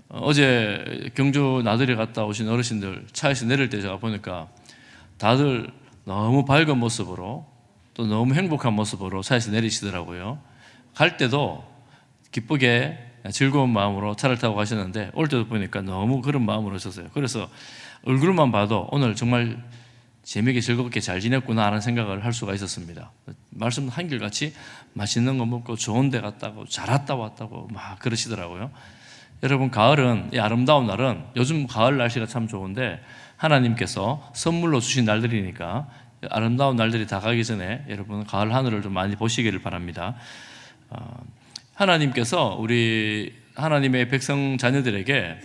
어제 경주 나들이 갔다 오신 어르신들 차에서 내릴 때 제가 보니까 다들 너무 밝은 모습으로 또 너무 행복한 모습으로 차에서 내리시더라고요. 갈 때도 기쁘게 즐거운 마음으로 차를 타고 가셨는데 올 때도 보니까 너무 그런 마음으로 오셨어요. 그래서 얼굴만 봐도 오늘 정말 재미있게 즐겁게 잘 지냈구나 하는 생각을 할 수가 있었습니다. 말씀 한결같이 맛있는 거 먹고 좋은 데 갔다고 잘 왔다 왔다고 막 그러시더라고요. 여러분, 가을은, 이 아름다운 날은, 요즘 가을 날씨가 참 좋은데 하나님께서 선물로 주신 날들이니까 아름다운 날들이 다 가기 전에 여러분 가을 하늘을 좀 많이 보시기를 바랍니다. 하나님께서 우리 하나님의 백성 자녀들에게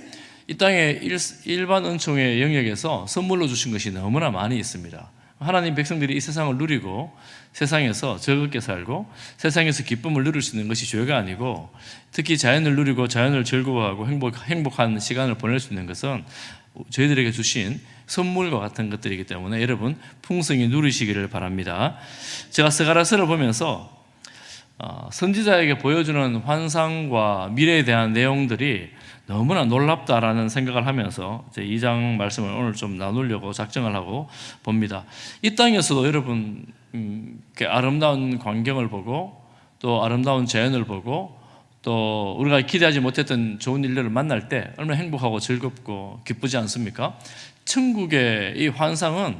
이 땅의 일반 은총의 영역에서 선물로 주신 것이 너무나 많이 있습니다. 하나님 백성들이 이 세상을 누리고 세상에서 즐겁게 살고 세상에서 기쁨을 누릴 수 있는 것이 죄가 아니고, 특히 자연을 누리고 자연을 즐거워하고 행복한 시간을 보낼 수 있는 것은 저희들에게 주신 선물과 같은 것들이기 때문에 여러분 풍성히 누리시기를 바랍니다. 제가 스가랴서를 보면서 선지자에게 보여주는 환상과 미래에 대한 내용들이 너무나 놀랍다라는 생각을 하면서 제 2장 말씀을 오늘 좀 나누려고 작정을 하고 봅니다. 이 땅에서도 여러분 아름다운 광경을 보고 또 아름다운 자연을 보고 또 우리가 기대하지 못했던 좋은 일들을 만날 때 얼마나 행복하고 즐겁고 기쁘지 않습니까? 천국의 이 환상은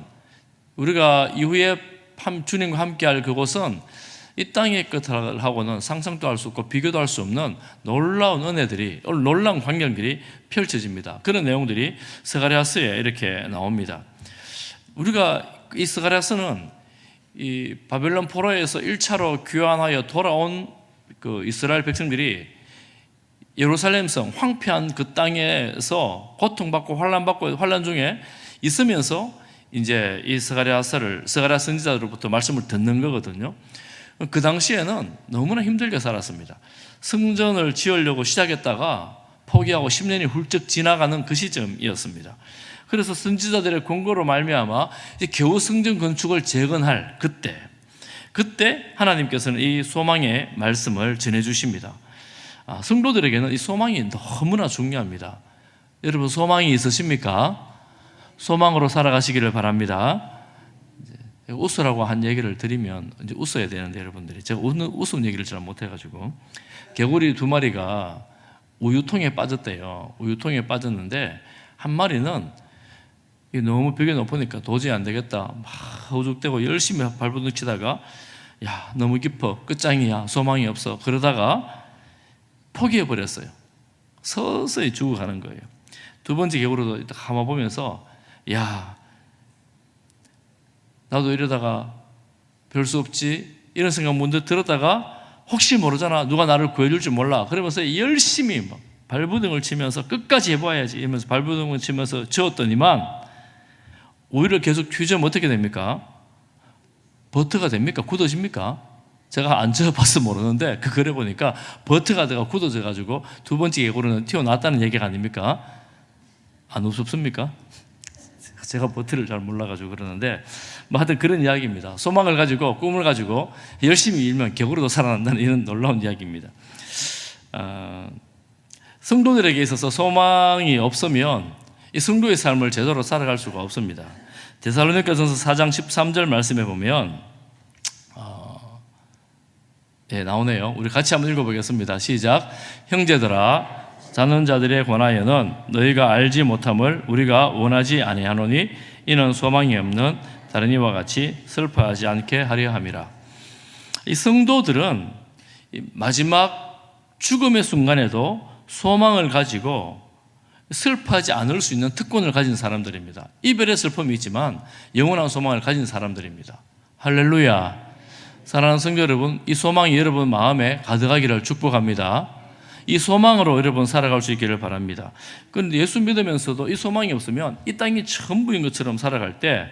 우리가 이후에 주님과 함께할 그곳은 이 땅의 것하고는 상상도 할 수 없고 비교도 할 수 없는 놀라운 은혜들이, 놀라운 광경들이 펼쳐집니다. 그런 내용들이 스가랴서에 이렇게 나옵니다. 우리가 이 스가랴서는 이 바벨론 포로에서 1차로 귀환하여 돌아온 그 이스라엘 백성들이 예루살렘 성 황폐한 그 땅에서 고통받고 환란 중에 있으면서 이제 이 스가랴 선지자로부터 말씀을 듣는 거거든요. 그 당시에는 너무나 힘들게 살았습니다. 성전을 지으려고 시작했다가 포기하고 10년이 훌쩍 지나가는 그 시점이었습니다. 그래서 선지자들의 권고로 말미암아 이제 겨우 성전 건축을 재건할 그때 하나님께서는 이 소망의 말씀을 전해주십니다. 성도들에게는 이 소망이 너무나 중요합니다. 여러분, 소망이 있으십니까? 소망으로 살아가시기를 바랍니다. 웃으라고 한 얘기를 드리면 이제 웃어야 되는데, 여러분들이 제가 웃음 얘기를 잘 못해가지고, 개구리 2마리가 우유통에 빠졌대요. 우유통에 빠졌는데 한 마리는 너무 벽이 높으니까 도저히 안 되겠다 막 허죽대고 열심히 발버둥 치다가 야, 너무 깊어, 끝장이야, 소망이 없어, 그러다가 포기해버렸어요. 서서히 죽어가는 거예요. 두 번째 개구리도 가만 보면서 야, 나도 이러다가 별 수 없지 이런 생각 문득 들었다가 혹시 모르잖아, 누가 나를 구해줄 줄 몰라, 그러면서 열심히 막 발버둥을 치면서 끝까지 해봐야지 이러면서 발버둥을 치면서 저었더니만 오히려 계속 튀어면 어떻게 됩니까? 버터가 됩니까? 굳어집니까? 제가 안 저어봐서 모르는데 그래 보니까 버터가 돼가 굳어져가지고 두 번째 개구리는 튀어나왔다는 얘기가 아닙니까? 안 우습습니까? 제가 버터를 잘 몰라가지고 그러는데 뭐 하여튼 그런 이야기입니다. 소망을 가지고 꿈을 가지고 열심히 일면 개구리도 살아난다는 이런 놀라운 이야기입니다. 성도들에게 있어서 소망이 없으면 이 성도의 삶을 제대로 살아갈 수가 없습니다. 데살로니가전서 4장 13절 말씀에 보면 나오네요. 우리 같이 한번 읽어보겠습니다. 시작. 형제들아, 자는 자들에 관하여는 너희가 알지 못함을 우리가 원하지 아니하노니 이는 소망이 없는 다른 이와 같이 슬퍼하지 않게 하려 함이라. 이 성도들은 마지막 죽음의 순간에도 소망을 가지고 슬퍼하지 않을 수 있는 특권을 가진 사람들입니다. 이별의 슬픔이 있지만 영원한 소망을 가진 사람들입니다. 할렐루야. 사랑하는 성도 여러분, 이 소망이 여러분 마음에 가득하기를 축복합니다. 이 소망으로 여러분 살아갈 수 있기를 바랍니다. 그런데 예수 믿으면서도 이 소망이 없으면 이 땅이 전부인 것처럼 살아갈 때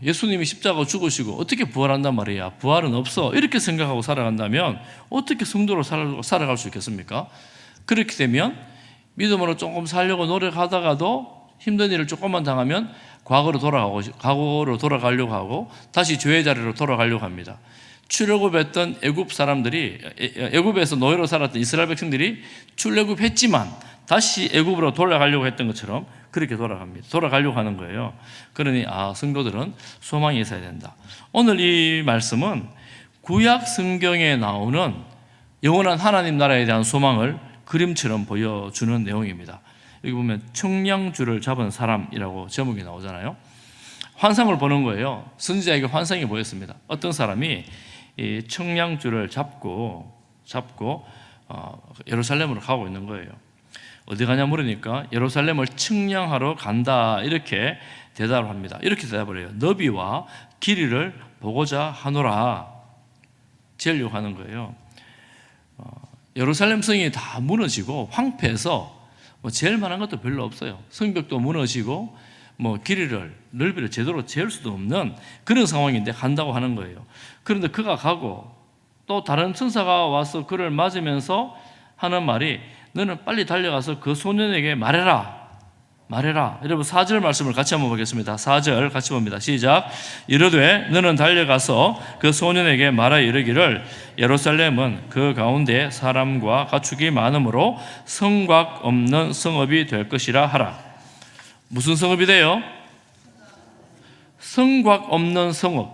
예수님이 십자가 죽으시고 어떻게 부활한단 말이야, 부활은 없어, 이렇게 생각하고 살아간다면 어떻게 성도로 살아갈 수 있겠습니까? 그렇게 되면 믿음으로 조금 살려고 노력하다가도 힘든 일을 조금만 당하면 과거로 돌아가려고 하고 다시 죄의 자리로 돌아가려고 합니다. 출애굽했던 애굽 사람들이, 애굽에서 노예로 살았던 이스라엘 백성들이 출애굽했지만 다시 애굽으로 돌아가려고 했던 것처럼 그렇게 돌아가려고 하는 거예요. 그러니 성도들은 소망이 있어야 된다. 오늘 이 말씀은 구약 성경에 나오는 영원한 하나님 나라에 대한 소망을 그림처럼 보여주는 내용입니다. 여기 보면 청량줄을 잡은 사람이라고 제목이 나오잖아요. 환상을 보는 거예요. 선지자에게 환상이 보였습니다. 어떤 사람이 이 청량줄을 잡고 예루살렘으로 가고 있는 거예요. 어디 가냐 물으니까 예루살렘을 측량하러 간다, 이렇게 대답을 합니다. 이렇게 대답을 해요. 너비와 길이를 보고자 하노라. 재려고 하는 거예요. 예루살렘 성이 다 무너지고 황폐해서 재일 만한 것도 별로 없어요. 성벽도 무너지고 길이를, 넓이를 제대로 재을 수도 없는 그런 상황인데 간다고 하는 거예요. 그런데 그가 가고 또 다른 천사가 와서 그를 맞으면서 하는 말이, 너는 빨리 달려가서 그 소년에게 말해라. 여러분 4절 말씀을 같이 한번 보겠습니다. 4절 같이 봅니다. 시작. 이르되 너는 달려가서 그 소년에게 말하 이르기를, 예루살렘은 그 가운데 사람과 가축이 많으므로 성곽 없는 성읍이 될 것이라 하라. 무슨 성읍이 돼요? 성곽 없는 성읍.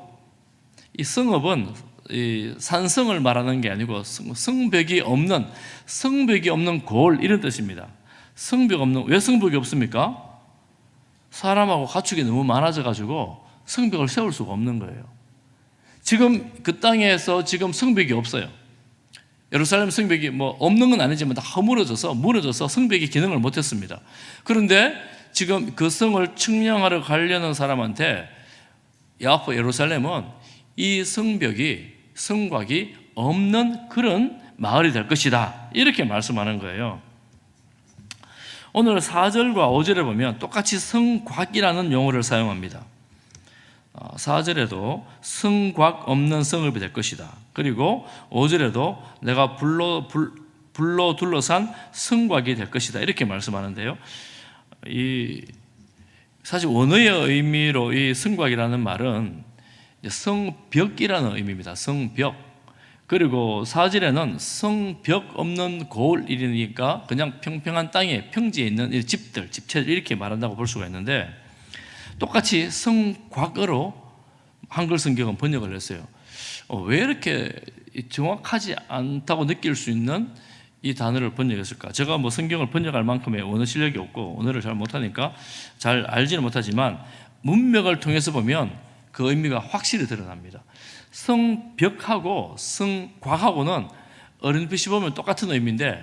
이 성읍은 이 산성을 말하는 게 아니고 성벽이 없는 골, 이런 뜻입니다. 왜 성벽이 없습니까? 사람하고 가축이 너무 많아져 가지고 성벽을 세울 수가 없는 거예요. 지금 그 땅에서 지금 성벽이 없어요. 예루살렘 성벽이 없는 건 아니지만 다 무너져서 성벽이 기능을 못했습니다. 그런데 지금 그 성을 측량하러 가려는 사람한테 야포 예루살렘은 이 성곽이 없는 그런 마을이 될 것이다, 이렇게 말씀하는 거예요. 오늘 4절과 5절에 보면 똑같이 성곽이라는 용어를 사용합니다. 4절에도 성곽 없는 성읍이 될 것이다. 그리고 5절에도 내가 불로 둘러싼 성곽이 될 것이다, 이렇게 말씀하는데요. 사실 원어의 의미로 이 성곽이라는 말은 성벽이라는 의미입니다. 성벽. 그리고 4절에는 성벽 없는 고을이니까 그냥 평평한 땅에 평지에 있는 집체들, 이렇게 말한다고 볼 수가 있는데, 똑같이 성곽으로 한글 성경은 번역을 했어요. 왜 이렇게 정확하지 않다고 느낄 수 있는 이 단어를 번역했을까? 제가 성경을 번역할 만큼의 언어 실력이 없고 언어를 잘 못하니까 잘 알지는 못하지만 문맥을 통해서 보면 그 의미가 확실히 드러납니다. 성벽하고 성곽하고는 어렴풋이 보면 똑같은 의미인데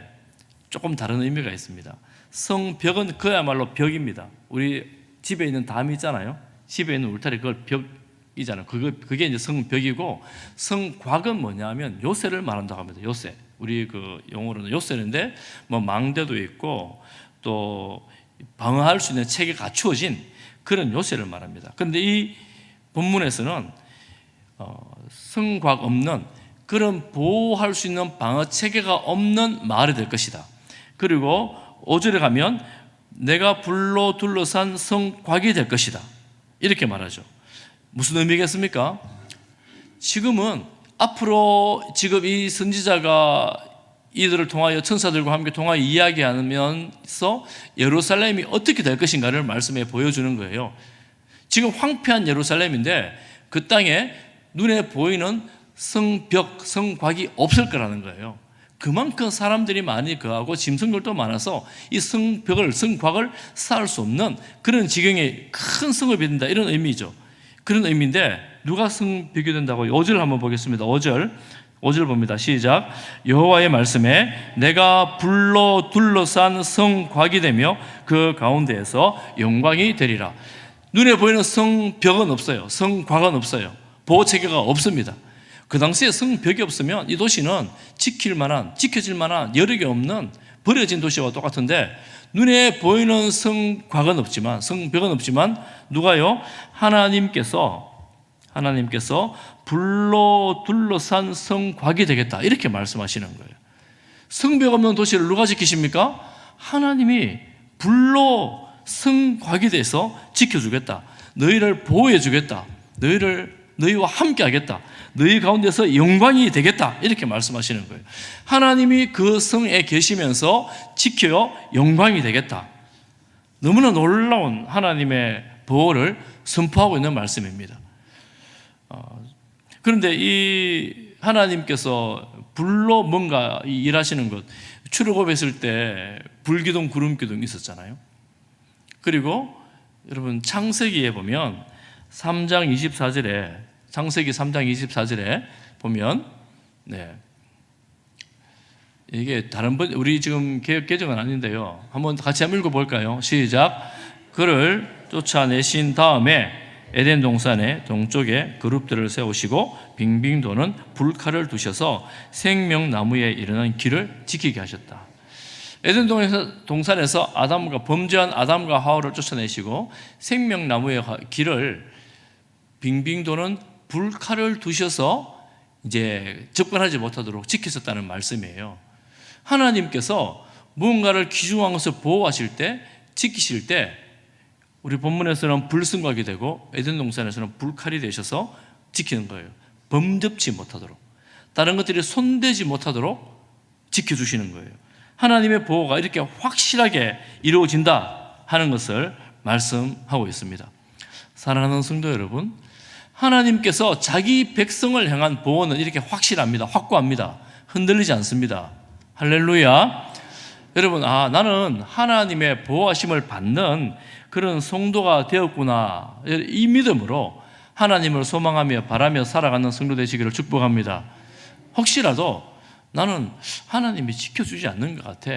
조금 다른 의미가 있습니다. 성벽은 그야말로 벽입니다. 우리 집에 있는 담 있잖아요. 집에 있는 울타리, 그걸 벽이잖아요. 그게 이제 성벽이고, 성곽은 뭐냐면 요새를 말한다고 합니다. 요새. 우리 그 용어로는 요새인데 망대도 있고 또 방어할 수 있는 체계가 갖추어진 그런 요새를 말합니다. 그런데 이 본문에서는 성곽 없는, 그런 보호할 수 있는 방어 체계가 없는 마을이 될 것이다. 그리고 5절에 가면 내가 불로 둘러싼 성곽이 될 것이다, 이렇게 말하죠. 무슨 의미겠습니까? 앞으로 이 선지자가 이들을 통하여 천사들과 함께 통하여 이야기하면서 예루살렘이 어떻게 될 것인가를 말씀해 보여주는 거예요. 지금 황폐한 예루살렘인데 그 땅에 눈에 보이는 성벽, 성곽이 없을 거라는 거예요. 그만큼 사람들이 많이 거하고 짐승들도 많아서 이 성곽을 쌓을 수 없는 그런 지경의 큰 성읍이 된다, 이런 의미죠. 그런 의미인데 누가 성벽이 된다고? 5절 한번 보겠습니다. 5절 봅니다. 시작. 여호와의 말씀에 내가 불로 둘러싼 성곽이 되며 그 가운데에서 영광이 되리라. 눈에 보이는 성벽은 없어요. 성곽은 없어요. 보호체계가 없습니다. 그 당시에 성벽이 없으면 이 도시는 지켜질 만한 여력이 없는 버려진 도시와 똑같은데, 눈에 보이는 성벽은 없지만 누가요? 하나님께서 불로 둘러싼 성곽이 되겠다, 이렇게 말씀하시는 거예요. 성벽 없는 도시를 누가 지키십니까? 하나님이 불로 성곽이 돼서 지켜주겠다, 너희를 보호해주겠다, 너희와 함께 하겠다. 너희 가운데서 영광이 되겠다. 이렇게 말씀하시는 거예요. 하나님이 그 성에 계시면서 지켜요 영광이 되겠다. 너무나 놀라운 하나님의 보호를 선포하고 있는 말씀입니다. 그런데 이 하나님께서 불로 뭔가 일하시는 것, 출애굽했을 때 불기둥 구름기둥 있었잖아요. 그리고 여러분 창세기에 보면 3장 24절에 창세기 3장 24절에 보면 이게 다른 번 우리 지금 개역 개정은 아닌데요. 같이 한번 읽어볼까요? 시작. 그를 쫓아내신 다음에 에덴 동산의 동쪽에 그룹들을 세우시고 빙빙 도는 불칼을 두셔서 생명나무에 이르는 길을 지키게 하셨다. 에덴 동산에서 범죄한 아담과 하와를 쫓아내시고 생명나무의 길을 빙빙 도는 불칼을 두셔서 이제 접근하지 못하도록 지키셨다는 말씀이에요. 하나님께서 무언가를 귀중한 것을 보호하실 때, 지키실 때 우리 본문에서는 불승곽이 되고 에덴 동산에서는 불칼이 되셔서 지키는 거예요. 범접지 못하도록, 다른 것들이 손대지 못하도록 지켜주시는 거예요. 하나님의 보호가 이렇게 확실하게 이루어진다 하는 것을 말씀하고 있습니다. 사랑하는 성도 여러분, 하나님께서 자기 백성을 향한 보호는 이렇게 확실합니다. 확고합니다. 흔들리지 않습니다. 할렐루야. 여러분, 나는 하나님의 보호하심을 받는 그런 성도가 되었구나. 이 믿음으로 하나님을 소망하며 바라며 살아가는 성도 되시기를 축복합니다. 혹시라도 나는 하나님이 지켜주지 않는 것 같아,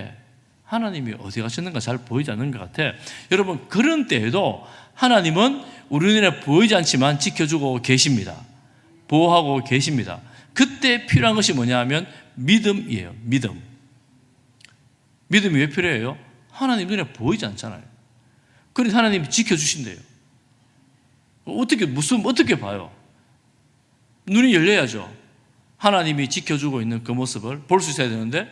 하나님이 어디 가셨는가 잘 보이지 않는 것 같아, 여러분 그런 때에도 하나님은 우리 눈에 보이지 않지만 지켜주고 계십니다. 보호하고 계십니다. 그때 필요한 것이 뭐냐 하면 믿음이에요. 믿음이 왜 필요해요? 하나님 눈에 보이지 않잖아요. 그래서 하나님이 지켜주신대요. 어떻게 봐요? 눈이 열려야죠. 하나님이 지켜주고 있는 그 모습을 볼 수 있어야 되는데,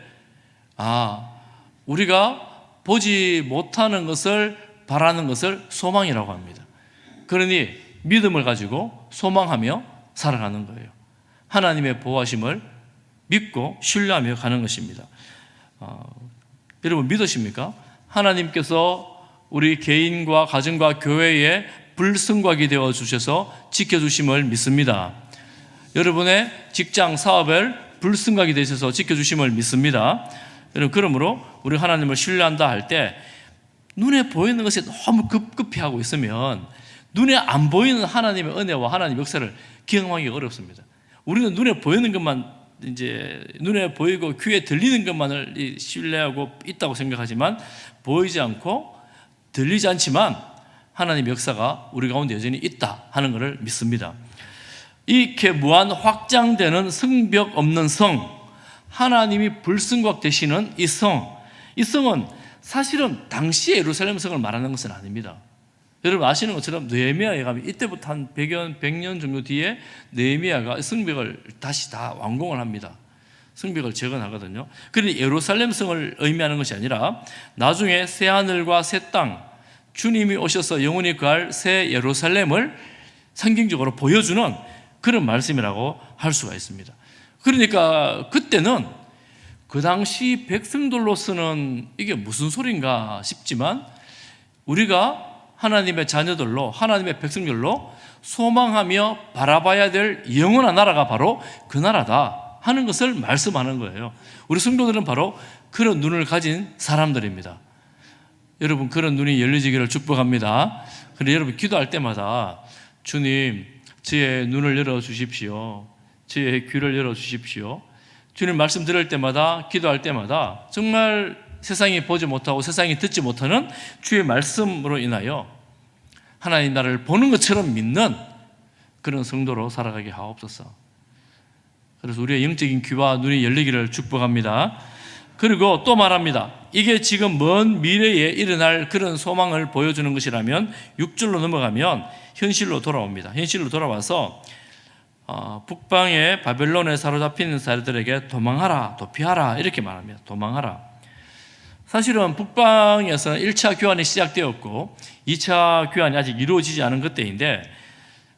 우리가 보지 못하는 것을 바라는 것을 소망이라고 합니다. 그러니 믿음을 가지고 소망하며 살아가는 거예요. 하나님의 보호하심을 믿고 신뢰하며 가는 것입니다. 여러분 믿으십니까? 하나님께서 우리 개인과 가정과 교회에 불승곽이 되어 주셔서 지켜주심을 믿습니다. 여러분의 직장 사업을 불승곽이 되셔서 지켜주심을 믿습니다. 여러분, 그러므로 우리 하나님을 신뢰한다 할 때 눈에 보이는 것에 너무 급급히 하고 있으면 눈에 안 보이는 하나님의 은혜와 하나님의 역사를 경험하기 어렵습니다. 우리는 눈에 보이는 것만, 이제 눈에 보이고 귀에 들리는 것만을 신뢰하고 있다고 생각하지만, 보이지 않고 들리지 않지만 하나님의 역사가 우리 가운데 여전히 있다 하는 것을 믿습니다. 이렇게 무한 확장되는 성벽 없는 성, 하나님이 불승곽 되시는 이 성은 사실은 당시의 예루살렘 성을 말하는 것은 아닙니다. 여러분 아시는 것처럼 느헤미야에 가면 이때부터 한 100년 정도 뒤에 느헤미야가 성벽을 다시 다 완공을 합니다. 성벽을 재건하거든요. 그러니 예루살렘 성을 의미하는 것이 아니라 나중에 새 하늘과 새 땅, 주님이 오셔서 영원히 거할 새 예루살렘을 상징적으로 보여주는 그런 말씀이라고 할 수가 있습니다. 그러니까 그때는 그 당시 백성들로서는 이게 무슨 소린가 싶지만, 우리가 하나님의 자녀들로, 하나님의 백성들로 소망하며 바라봐야 될 영원한 나라가 바로 그 나라다 하는 것을 말씀하는 거예요. 우리 성도들은 바로 그런 눈을 가진 사람들입니다. 여러분 그런 눈이 열려지기를 축복합니다. 그래서 여러분 기도할 때마다 주님, 저의 눈을 열어주십시오. 저의 귀를 열어주십시오. 주님 말씀 들을 때마다, 기도할 때마다 정말 세상이 보지 못하고 세상이 듣지 못하는 주의 말씀으로 인하여 하나님 나라를 보는 것처럼 믿는 그런 성도로 살아가게 하옵소서. 그래서 우리의 영적인 귀와 눈이 열리기를 축복합니다. 그리고 또 말합니다. 이게 지금 먼 미래에 일어날 그런 소망을 보여주는 것이라면 6절로 넘어가면 현실로 돌아옵니다. 현실로 돌아와서 북방의 바벨론에 사로잡힌 사람들에게 도망하라, 도피하라 이렇게 말합니다. 도망하라. 사실은 북방에서는 1차 교환이 시작되었고 2차 교환이 아직 이루어지지 않은 그때인데,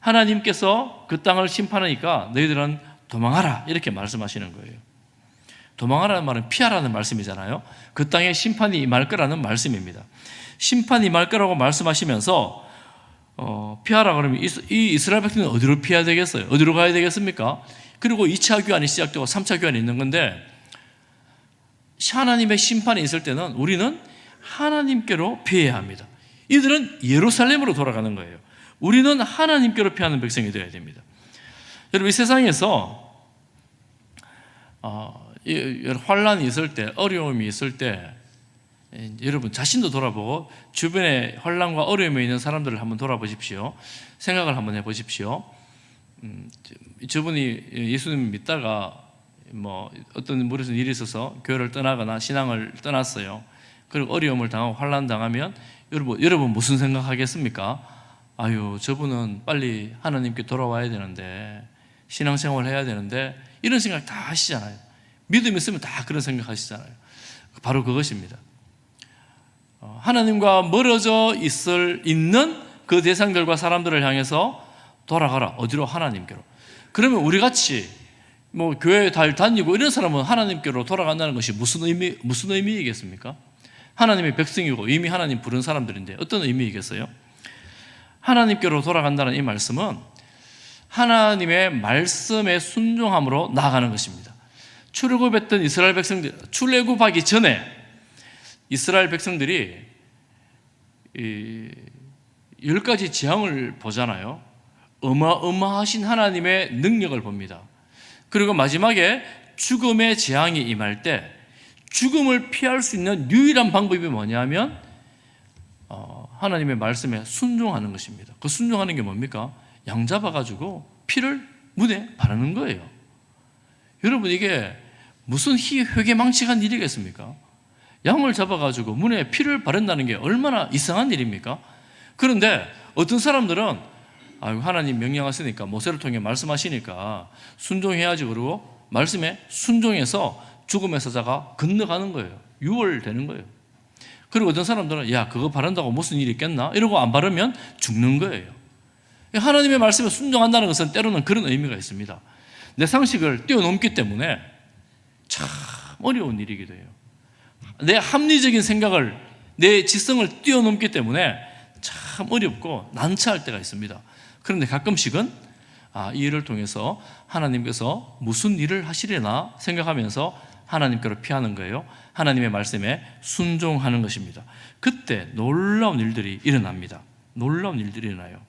하나님께서 그 땅을 심판하니까 너희들은 도망하라 이렇게 말씀하시는 거예요. 도망하라는 말은 피하라는 말씀이잖아요. 그 땅에 심판이 임할 거라는 말씀입니다. 심판이 임할 거라고 말씀하시면서 피하라 그러면 이 이스라엘 백성은 어디로 피해야 되겠어요? 어디로 가야 되겠습니까? 그리고 2차 귀환이 시작되고 3차 귀환이 있는 건데 하나님의 심판이 있을 때는 우리는 하나님께로 피해야 합니다. 이들은 예루살렘으로 돌아가는 거예요. 우리는 하나님께로 피하는 백성이 되어야 됩니다. 여러분, 이 세상에서 환란이 있을 때, 어려움이 있을 때 여러분 자신도 돌아보고 주변에 환란과 어려움에 있는 사람들을 한번 돌아보십시오. 생각을 한번 해보십시오. 저분이 예수님 믿다가 어떤 무슨 일이 있어서 교회를 떠나거나 신앙을 떠났어요. 그리고 어려움을 당하고 환란 당하면 여러분 무슨 생각하겠습니까? 아유, 저분은 빨리 하나님께 돌아와야 되는데, 신앙생활을 해야 되는데, 이런 생각 다 하시잖아요. 믿음 있으면 다 그런 생각 하시잖아요. 바로 그것입니다. 하나님과 멀어져 있는 그 대상들과 사람들을 향해서 돌아가라. 어디로? 하나님께로. 그러면 우리 같이 교회에 다니고 이런 사람은 하나님께로 돌아간다는 것이 무슨 의미이겠습니까? 하나님의 백성이고 이미 하나님 부른 사람들인데 어떤 의미이겠어요? 하나님께로 돌아간다는 이 말씀은 하나님의 말씀에 순종함으로 나아가는 것입니다. 출애굽했던 이스라엘 백성들, 출애굽하기 전에 이스라엘 백성들이 10가지 재앙을 보잖아요. 어마어마하신 하나님의 능력을 봅니다. 그리고 마지막에 죽음의 재앙이 임할 때 죽음을 피할 수 있는 유일한 방법이 뭐냐면 하나님의 말씀에 순종하는 것입니다. 그 순종하는 게 뭡니까? 양 잡아가지고 피를 문에 바르는 거예요. 여러분, 이게 무슨 회개망측한 일이겠습니까? 양을 잡아가지고 문에 피를 바른다는 게 얼마나 이상한 일입니까? 그런데 어떤 사람들은 하나님 명령하시니까 모세를 통해 말씀하시니까 순종해야지 그러고 말씀에 순종해서 죽음의 사자가 건너가는 거예요. 유월되는 거예요. 그리고 어떤 사람들은 그거 바른다고 무슨 일이 있겠나? 이러고 안 바르면 죽는 거예요. 하나님의 말씀에 순종한다는 것은 때로는 그런 의미가 있습니다. 내 상식을 뛰어넘기 때문에 참 어려운 일이기도 해요. 내 합리적인 생각을, 내 지성을 뛰어넘기 때문에 참 어렵고 난처할 때가 있습니다. 그런데 가끔씩은 이 일을 통해서 하나님께서 무슨 일을 하시려나 생각하면서 하나님께로 피하는 거예요. 하나님의 말씀에 순종하는 것입니다. 그때 놀라운 일들이 일어납니다. 놀라운 일들이 일어나요.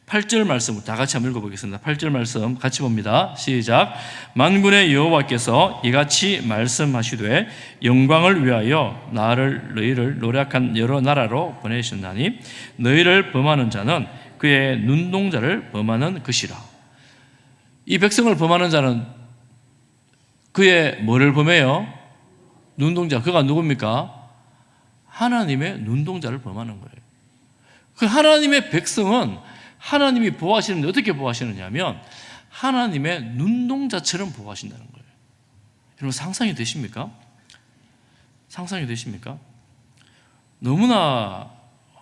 8절 말씀 다 같이 한번 읽어보겠습니다. 8절 말씀 같이 봅니다. 시작. 만군의 여호와께서 이같이 말씀하시되 영광을 위하여 너희를 노력한 여러 나라로 보내셨나니 너희를 범하는 자는 그의 눈동자를 범하는 것이라. 이 백성을 범하는 자는 그의 뭐를 범해요? 눈동자. 그가 누굽니까? 하나님의 눈동자를 범하는 거예요. 그 하나님의 백성은 하나님이 보호하시는데 어떻게 보호하시느냐 하면 하나님의 눈동자처럼 보호하신다는 거예요. 여러분, 상상이 되십니까? 상상이 되십니까? 너무나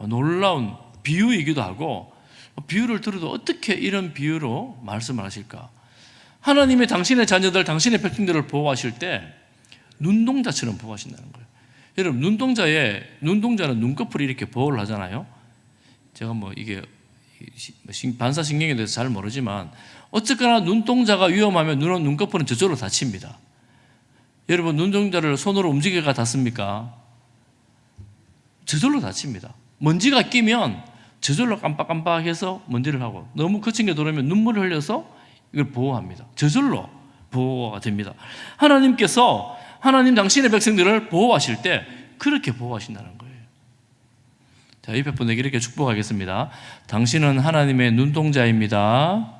놀라운 비유이기도 하고, 비유를 들어도 어떻게 이런 비유로 말씀을 하실까? 하나님의 당신의 자녀들, 당신의 백성들을 보호하실 때 눈동자처럼 보호하신다는 거예요. 여러분, 눈동자는 눈꺼풀이 이렇게 보호를 하잖아요. 제가 이게 반사신경에 대해서 잘 모르지만 어쨌거나 눈동자가 위험하면 눈꺼풀은 저절로 다칩니다. 여러분, 눈동자를 손으로 움직여가 닿습니까? 저절로 다칩니다. 먼지가 끼면 저절로 깜빡깜빡해서 먼지를 하고, 너무 거친 게 들어오면 눈물을 흘려서 이걸 보호합니다. 저절로 보호가 됩니다. 하나님께서 하나님 당신의 백성들을 보호하실 때 그렇게 보호하신다는 거예요. 자, 옆에 분에게 이렇게 축복하겠습니다. 당신은 하나님의 눈동자입니다.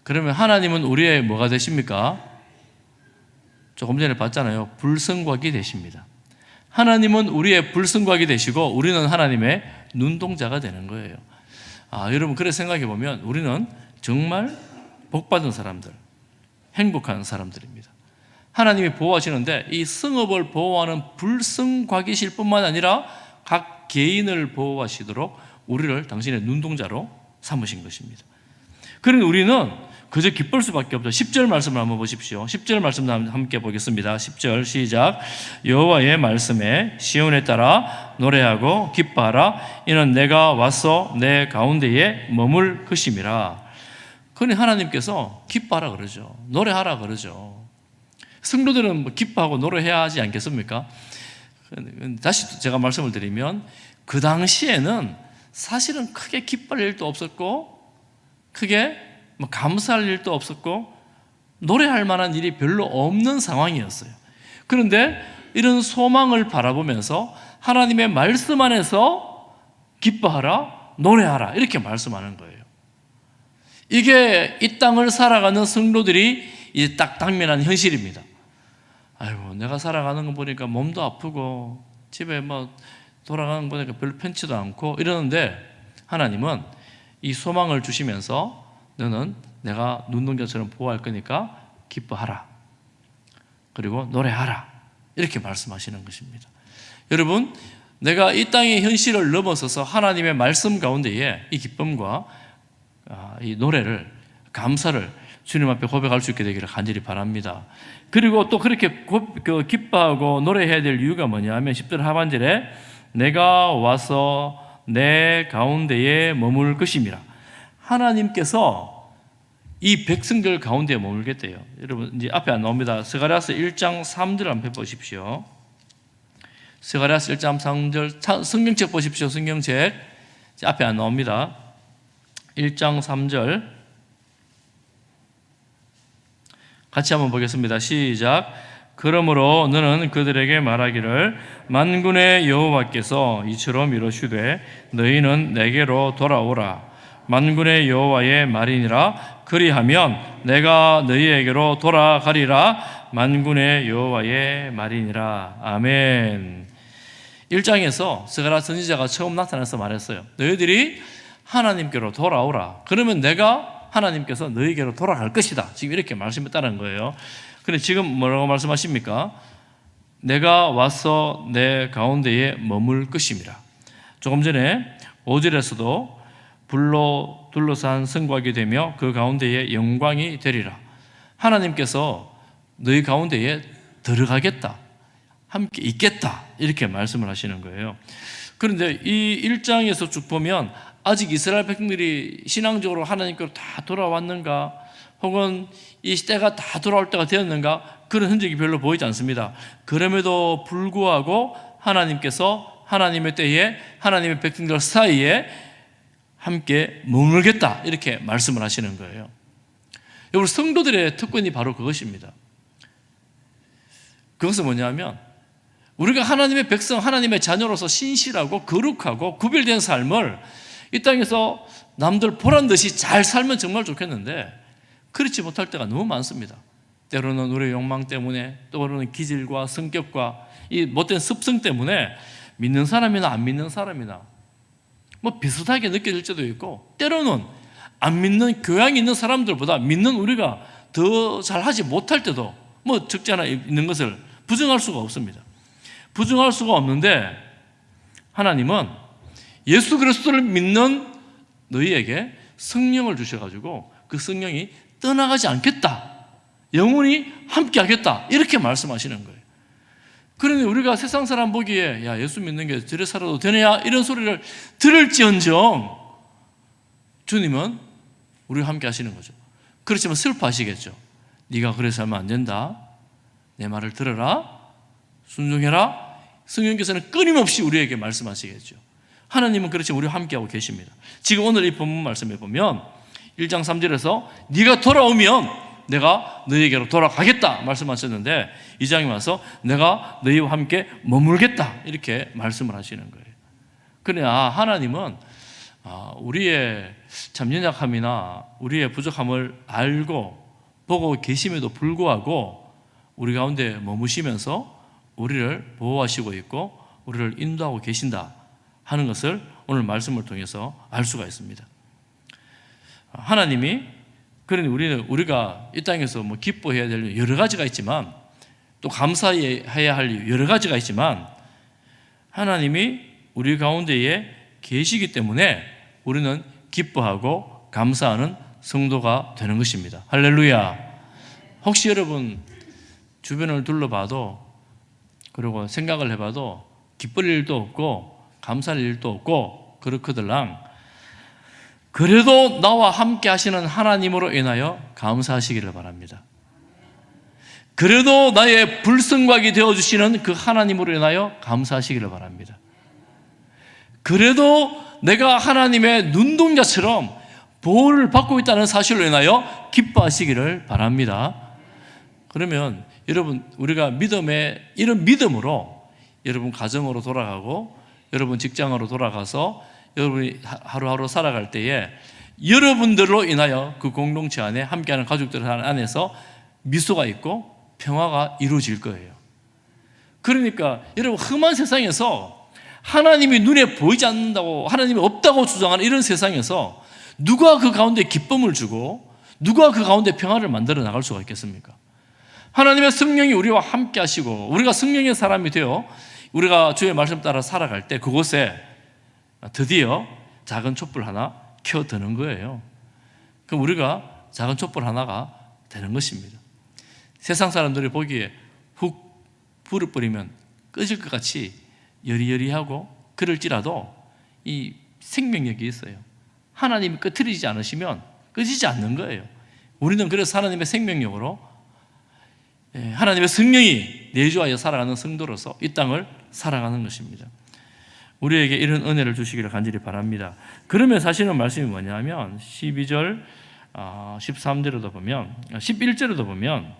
그러면 하나님은 우리의 뭐가 되십니까? 조금 전에 봤잖아요. 불성곽이 되십니다. 하나님은 우리의 불성곽이 되시고 우리는 하나님의 눈동자가 되는 거예요. 여러분, 그래 생각해 보면 우리는 정말 복받은 사람들, 행복한 사람들입니다. 하나님이 보호하시는데 이 성읍을 보호하는 불성곽이실 뿐만 아니라 각 각 개인을 보호하시도록 우리를 당신의 눈동자로 삼으신 것입니다. 그러니 우리는 그저 기쁠 수밖에 없죠. 10절 말씀을 한번 보십시오. 10절 말씀 함께 보겠습니다. 10절 시작. 여호와의 말씀에 시온에 따라 노래하고 기뻐하라. 이는 내가 와서 내 가운데에 머물 것임이라. 그러니 하나님께서 기뻐하라 그러죠. 노래하라 그러죠. 성도들은 뭐 기뻐하고 노래해야 하지 않겠습니까? 다시 제가 말씀을 드리면 그 당시에는 사실은 크게 기뻐할 일도 없었고 크게 감사할 일도 없었고 노래할 만한 일이 별로 없는 상황이었어요. 그런데 이런 소망을 바라보면서 하나님의 말씀 안에서 기뻐하라, 노래하라 이렇게 말씀하는 거예요. 이게 이 땅을 살아가는 성도들이 이제 딱 당면한 현실입니다. 아이고, 내가 살아가는 거 보니까 몸도 아프고 집에 돌아가는 거 보니까 별로 편치도 않고 이러는데 하나님은 이 소망을 주시면서 너는 내가 눈동자처럼 보호할 거니까 기뻐하라. 그리고 노래하라. 이렇게 말씀하시는 것입니다. 여러분, 내가 이 땅의 현실을 넘어서서 하나님의 말씀 가운데에 이 기쁨과 이 노래를, 감사를 주님 앞에 고백할 수 있게 되기를 간절히 바랍니다. 그리고 또 그렇게 기뻐하고 노래해야 될 이유가 뭐냐 하면 10절 하반절에 내가 와서 내 가운데에 머물 것임이라. 하나님께서 이 백성들 가운데에 머물겠대요. 여러분 이제 앞에 안 나옵니다. 스가랴서 1장 3절 한번 보십시오. 스가랴서 1장 3절 성경책 보십시오. 성경책 앞에 안 나옵니다. 1장 3절 같이 한번 보겠습니다. 시작. 그러므로 너는 그들에게 말하기를 만군의 여호와께서 이처럼 이르시되 너희는 내게로 돌아오라. 만군의 여호와의 말이니라. 그리하면 내가 너희에게로 돌아가리라. 만군의 여호와의 말이니라. 아멘. 1장에서 스가랴 선지자가 처음 나타나서 말했어요. 너희들이 하나님께로 돌아오라. 그러면 내가 하나님께서 너희에게로 돌아갈 것이다. 지금 이렇게 말씀했다는 거예요. 그런데 지금 뭐라고 말씀하십니까? 내가 와서 내 가운데에 머물 것임이라. 조금 전에 5절에서도 불로 둘러싼 성곽이 되며 그 가운데에 영광이 되리라. 하나님께서 너희 가운데에 들어가겠다. 함께 있겠다. 이렇게 말씀을 하시는 거예요. 그런데 이 1장에서 쭉 보면 아직 이스라엘 백성들이 신앙적으로 하나님께로 다 돌아왔는가 혹은 이 때가 다 돌아올 때가 되었는가 그런 흔적이 별로 보이지 않습니다. 그럼에도 불구하고 하나님께서 하나님의 때에 하나님의 백성들 사이에 함께 머물겠다 이렇게 말씀을 하시는 거예요. 여러분 성도들의 특권이 바로 그것입니다. 그것은 뭐냐면 우리가 하나님의 백성, 하나님의 자녀로서 신실하고 거룩하고 구별된 삶을 이 땅에서 남들 보란 듯이 잘 살면 정말 좋겠는데 그렇지 못할 때가 너무 많습니다. 때로는 우리의 욕망 때문에 또는 기질과 성격과 이 못된 습성 때문에 믿는 사람이나 안 믿는 사람이나 비슷하게 느껴질 때도 있고 때로는 안 믿는 교양이 있는 사람들보다 믿는 우리가 더 잘하지 못할 때도 적지 않아 있는 것을 부정할 수가 없습니다. 부정할 수가 없는데 하나님은 예수 그리스도를 믿는 너희에게 성령을 주셔가지고 그 성령이 떠나가지 않겠다. 영원히 함께하겠다. 이렇게 말씀하시는 거예요. 그러니 우리가 세상 사람 보기에 야 예수 믿는 게 저래 살아도 되냐 이런 소리를 들을지언정 주님은 우리와 함께 하시는 거죠. 그렇지만 슬퍼하시겠죠. 네가 그래 살면 안 된다. 내 말을 들어라. 순종해라. 성령께서는 끊임없이 우리에게 말씀하시겠죠. 하나님은 그렇지만 우리와 함께하고 계십니다. 지금 오늘 이 본문 말씀에 보면 1장 3절에서 네가 돌아오면 내가 너희에게로 돌아가겠다 말씀하셨는데 2장에 와서 내가 너희와 함께 머물겠다 이렇게 말씀을 하시는 거예요. 그러나 하나님은 우리의 참 연약함이나 우리의 부족함을 알고 보고 계심에도 불구하고 우리 가운데 머무시면서 우리를 보호하시고 있고 우리를 인도하고 계신다 하는 것을 오늘 말씀을 통해서 알 수가 있습니다. 하나님이 그러니 우리가 이 땅에서 기뻐해야 될 여러 가지가 있지만 또 감사해야 할 여러 가지가 있지만 하나님이 우리 가운데에 계시기 때문에 우리는 기뻐하고 감사하는 성도가 되는 것입니다. 할렐루야. 혹시 여러분 주변을 둘러봐도 그리고 생각을 해봐도 기쁠 일도 없고 감사할 일도 없고 그렇거들랑 그래도 나와 함께 하시는 하나님으로 인하여 감사하시기를 바랍니다. 그래도 나의 불성곽이 되어주시는 그 하나님으로 인하여 감사하시기를 바랍니다. 그래도 내가 하나님의 눈동자처럼 보호를 받고 있다는 사실로 인하여 기뻐하시기를 바랍니다. 그러면 여러분 우리가 이런 믿음으로 여러분 가정으로 돌아가고 여러분 직장으로 돌아가서 여러분이 하루하루 살아갈 때에 여러분들로 인하여 그 공동체 안에 함께하는 가족들 안에서 미소가 있고 평화가 이루어질 거예요. 그러니까 여러분 험한 세상에서 하나님이 눈에 보이지 않는다고 하나님이 없다고 주장하는 이런 세상에서 누가 그 가운데 기쁨을 주고 누가 그 가운데 평화를 만들어 나갈 수가 있겠습니까? 하나님의 성령이 우리와 함께 하시고 우리가 성령의 사람이 되어 우리가 주의 말씀 따라 살아갈 때 그곳에 드디어 작은 촛불 하나 켜드는 거예요. 그럼 우리가 작은 촛불 하나가 되는 것입니다. 세상 사람들이 보기에 훅 불을 뿌리면 꺼질 것 같이 여리여리하고 그럴지라도 이 생명력이 있어요. 하나님이 끄트리지 않으시면 꺼지지 않는 거예요. 우리는 그래서 하나님의 생명력으로 하나님의 성령이 내주하여 살아가는 성도로서 이 땅을 살아가는 것입니다. 우리에게 이런 은혜를 주시기를 간절히 바랍니다. 그러면 사실은 말씀이 뭐냐면 12절, 13절에도 보면 11절에도 보면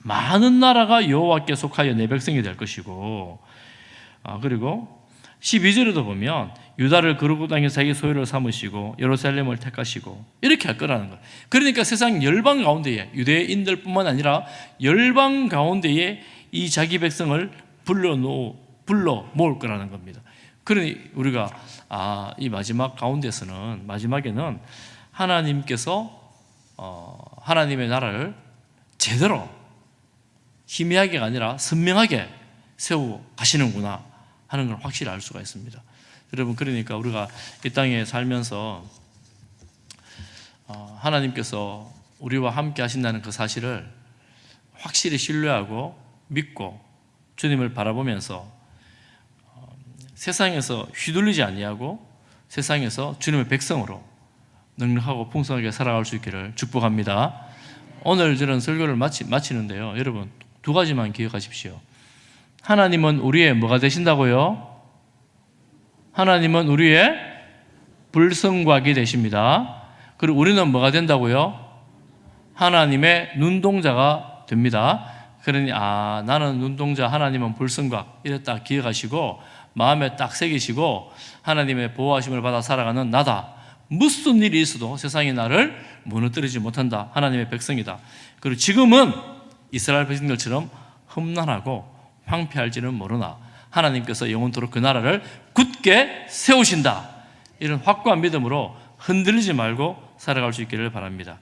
많은 나라가 여호와께 속하여 내 백성이 될 것이고 그리고 12절에도 보면 유다를 거룩 땅에 자기 소유를 삼으시고 예루살렘을 택하시고 이렇게 할 거라는 거예요. 그러니까 세상 열방 가운데에 유대인들뿐만 아니라 열방 가운데에 이 자기 백성을 불러 모을 거라는 겁니다. 그러니 우리가 이 마지막 가운데서는 마지막에는 하나님께서 하나님의 나라를 제대로 희미하게가 아니라 선명하게 세우고 가시는구나 하는 걸 확실히 알 수가 있습니다. 여러분 그러니까 우리가 이 땅에 살면서 하나님께서 우리와 함께 하신다는 그 사실을 확실히 신뢰하고 믿고 주님을 바라보면서 세상에서 휘둘리지 아니하고 세상에서 주님의 백성으로 넉넉하고 풍성하게 살아갈 수 있기를 축복합니다. 오늘 저는 설교를 마치는데요. 여러분 두 가지만 기억하십시오. 하나님은 우리의 뭐가 되신다고요? 하나님은 우리의 불성곽이 되십니다. 그리고 우리는 뭐가 된다고요? 하나님의 눈동자가 됩니다. 그러니 나는 눈동자, 하나님은 불성곽 이랬다 기억하시고 마음에 딱 새기시고 하나님의 보호하심을 받아 살아가는 나다. 무슨 일이 있어도 세상이 나를 무너뜨리지 못한다. 하나님의 백성이다. 그리고 지금은 이스라엘 백성들처럼 험난하고 황폐할지는 모르나 하나님께서 영원토록 그 나라를 굳게 세우신다. 이런 확고한 믿음으로 흔들리지 말고 살아갈 수 있기를 바랍니다.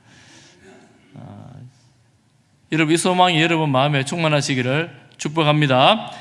여러분 이 소망이 여러분 마음에 충만하시기를 축복합니다.